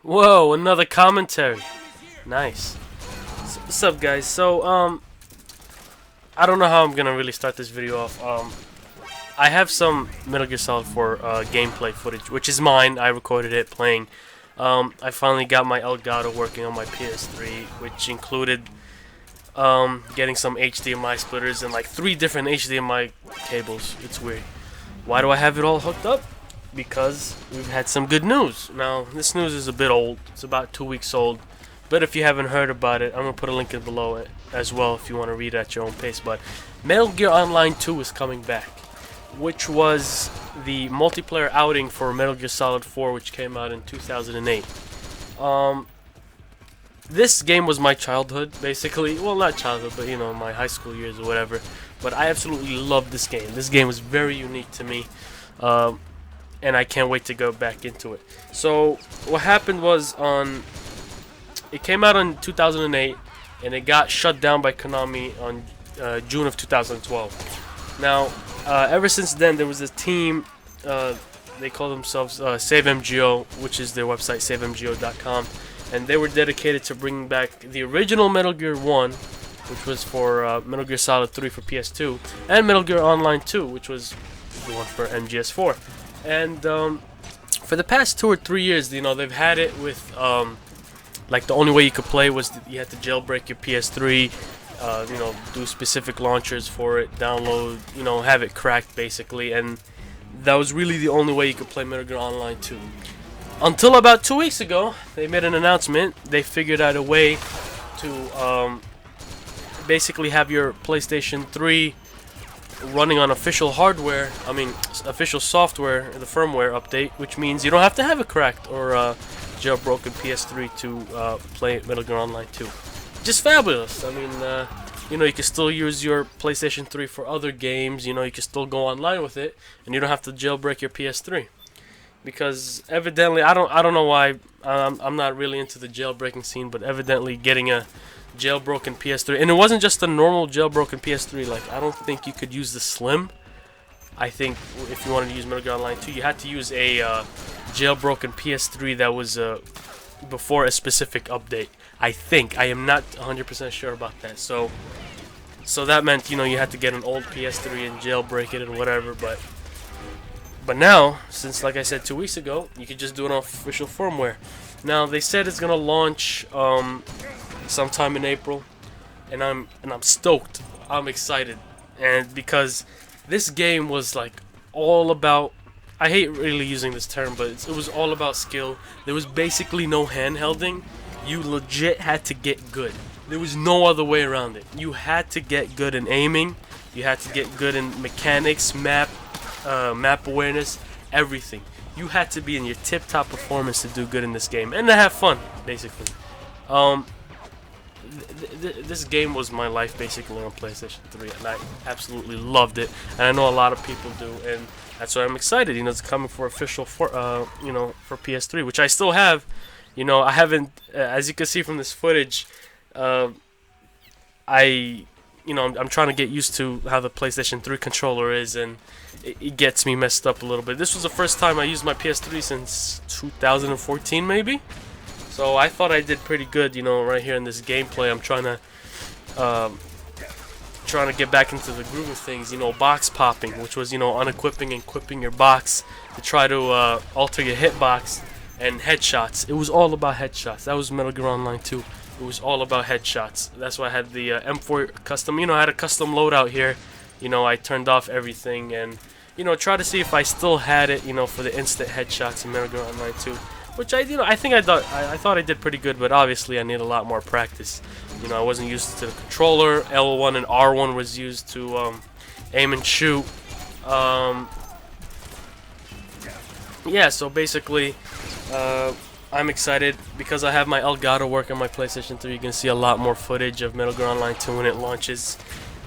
Whoa, another commentary. Nice. What's up, guys? So, I don't know how I'm gonna really start this video off. I have some Metal Gear Solid 4 gameplay footage, which is mine. I recorded it playing. I finally got my Elgato working on my PS3, which included getting some HDMI splitters and like 3 different HDMI cables. It's weird. Why do I have it all hooked up? Because we've had some good news. Now, this news is a bit old. It's about 2 weeks old. But if you haven't heard about it, I'm going to put a link in below it as well if you want to read at your own pace. But Metal Gear Online 2 is coming back, which was the multiplayer outing for Metal Gear Solid 4, which came out in 2008. This game was my childhood, basically. Well, not childhood, but, you know, my high school years or whatever. But I absolutely loved this game. This game was very unique to me. And I can't wait to go back into it. So what happened was it came out in 2008 and it got shut down by Konami on June of 2012. Now ever since then there was a team, they call themselves Save MGO, which is their website, savemgo.com, and they were dedicated to bringing back the original Metal Gear 1, which was for Metal Gear Solid 3 for PS2, and Metal Gear Online 2, which was the one for MGS4. And for the past 2 or 3 years, you know, they've had it with like the only way you could play was you had to jailbreak your PS3, you know, do specific launchers for it, download, you know, have it cracked basically, and that was really the only way you could play Metal Gear Online 2. Until about 2 weeks ago, they made an announcement. They figured out a way to basically have your PlayStation 3 running on official hardware, official software, the firmware update, which means you don't have to have a cracked or jailbroken PS3 to play Metal Gear Online 2. Just fabulous. I mean, you know, you can still use your PlayStation 3 for other games. You know, you can still go online with it, and you don't have to jailbreak your PS3. Because evidently, I don't know why, I'm not really into the jailbreaking scene, but evidently getting a jailbroken PS3, and it wasn't just a normal jailbroken PS3. Like, I don't think you could use the Slim. I think if you wanted to use Metal Gear Online 2, you had to use a jailbroken PS3 that was before a specific update. I think. I am not 100% sure about that. So that meant, you know, you had to get an old PS3 and jailbreak it and whatever. But now, since like I said 2 weeks ago, you could just do it on official firmware. Now they said it's gonna launch sometime in April, and I'm stoked. I'm excited, and because this game was like all about, I hate really using this term, but it was all about skill. There was basically no handhelding. You legit had to get good. There was no other way around it. You had to get good in aiming. You had to get good in mechanics, map awareness, everything. You had to be in your tip-top performance to do good in this game and to have fun, basically. This game was my life basically on PlayStation 3, and I absolutely loved it, and I know a lot of people do, and that's why I'm excited. You know, it's coming for official you know, for PS3, which I still have. You know, I haven't, as you can see from this footage, you know, I'm trying to get used to how the PlayStation 3 controller is, and it gets me messed up a little bit. This was the first time I used my PS3 since 2014, maybe. So I thought I did pretty good, you know, right here in this gameplay. I'm trying to get back into the groove of things, you know, box popping, which was, you know, unequipping and equipping your box to try to alter your hitbox, and headshots. It was all about headshots. That was Metal Gear Online 2. It was all about headshots. That's why I had the M4 custom, you know, I had a custom loadout here. You know, I turned off everything and, you know, try to see if I still had it, you know, for the instant headshots in Metal Gear Online 2. Which I thought I did pretty good, but obviously I need a lot more practice. You know, I wasn't used to the controller. L1 and R1 was used to aim and shoot. Yeah, so basically, I'm excited because I have my Elgato work on my PlayStation 3. You can see a lot more footage of Metal Gear Online 2 when it launches.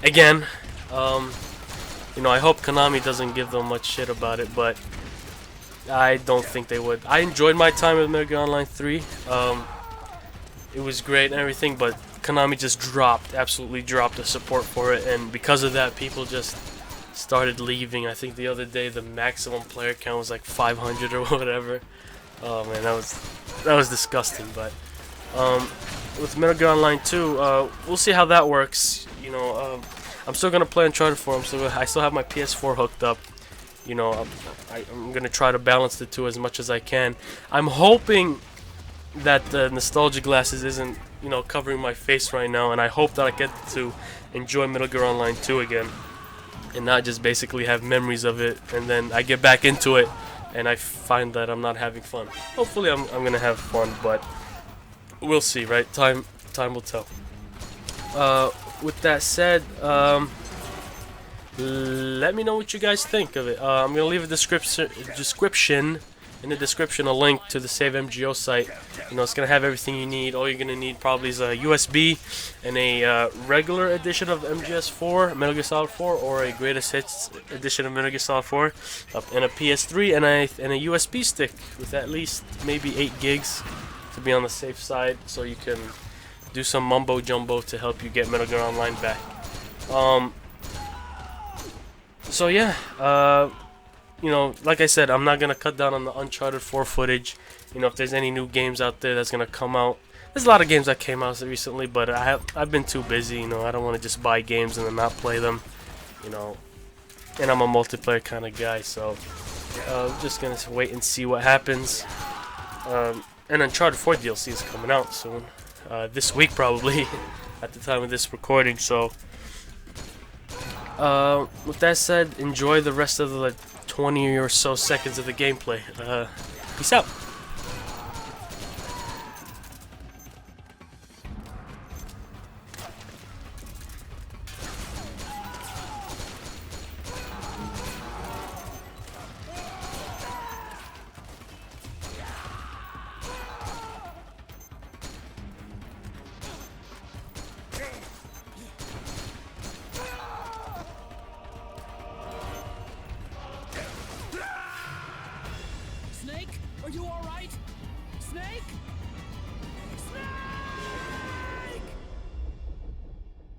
Again, you know, I hope Konami doesn't give them much shit about it, but I don't think they would. I enjoyed my time with Metal Gear Online 3. It was great and everything, but Konami just absolutely dropped the support for it, and because of that, people just started leaving. I think the other day the maximum player count was like 500 or whatever. Oh man, that was disgusting. But with Metal Gear Online 2, we'll see how that works. You know, I'm still gonna play Uncharted 4. I still have my PS4 hooked up. You know, I'm gonna try to balance the two as much as I can. I'm hoping that the nostalgia glasses isn't, you know, covering my face right now, and I hope that I get to enjoy Metal Gear Online 2 again, and not just basically have memories of it, and then I get back into it, and I find that I'm not having fun. Hopefully, I'm gonna have fun, but we'll see, right? Time will tell. With that said, let me know what you guys think of it. I'm gonna leave a description in the description a link to the Save MGO site. You know, it's gonna have everything you need. All you're gonna need probably is a USB and a regular edition of MGS4, Metal Gear Solid 4, or a Greatest Hits edition of Metal Gear Solid 4, and a PS3 and a USB stick with at least maybe 8 gigs to be on the safe side, so you can do some mumbo jumbo to help you get Metal Gear Online back. So yeah, you know, like I said, I'm not gonna cut down on the Uncharted 4 footage. You know, if there's any new games out there that's gonna come out, there's a lot of games that came out recently, but I've been too busy. You know, I don't want to just buy games and then not play them. You know, and I'm a multiplayer kind of guy, so I'm just gonna wait and see what happens. And Uncharted 4 DLC is coming out soon, this week probably, at the time of this recording. So, with that said, enjoy the rest of the 20 or so seconds of the gameplay. Peace out. Snake, are you alright?